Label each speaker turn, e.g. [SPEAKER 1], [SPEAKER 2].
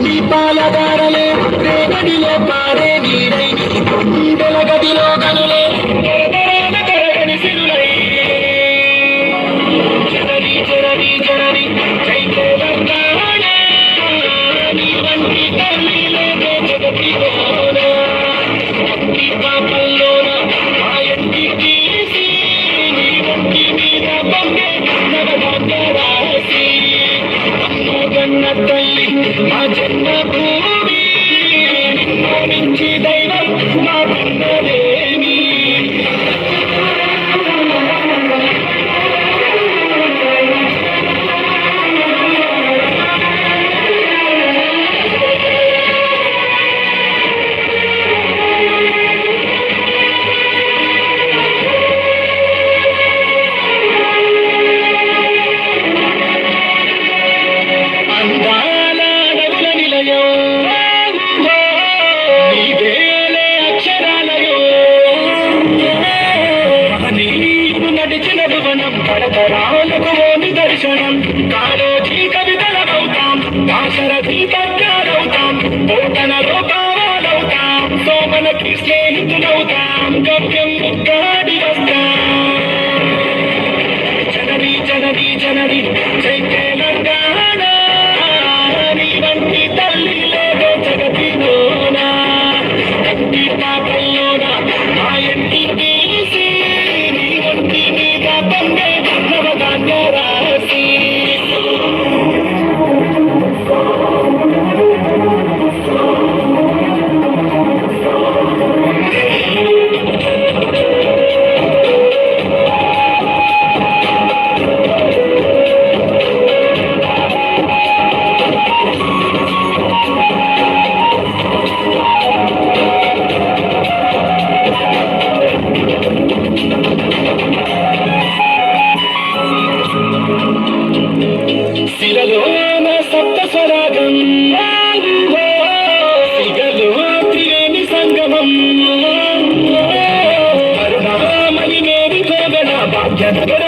[SPEAKER 1] దీపాలదారలే రేగడిలో పారే నీడై వెలగదిలో గనులే కరగని సిరులై జనని జనని జనని జై తెలంగాణ నీ వంటి తల్లి లేదే జగతిలోన భక్తి పాపల్లోన మా ఎంటి తీసి నీ వంటి మీద పంపే నవదాసి అమ్మగన్న తల్లి మా జన్మభూమి నిన్ను మించి దైవం మాకున్నదేమి అందాల అడవుల నిలయం నీవేలే అక్షరాలయో నీవు నడిచిన భువనం తరతరాలకు ఓ నిదర్శనం కాలోజీ కవితలవుతాం దాశరథి పద్యాలవుతాం పోతనలో భావాలవుతాం సోమనకి స్నేహితులవుతాం గవ్యం ముక్కాడి వస్తాం జనని జనని జనని జై తెలంగాణ నీ వంటి తల్లి లేదో జగతిలోన భక్తి పాపల్లోన మా ఎంటి తీసి నీ వంటి మీద పండే నవధాన్య రాసి శిరలోన సప్త స్వరాగం సిగలో త్రివేణి సంగమం కరుణామణి మేరి భోగన భాగ్యనగర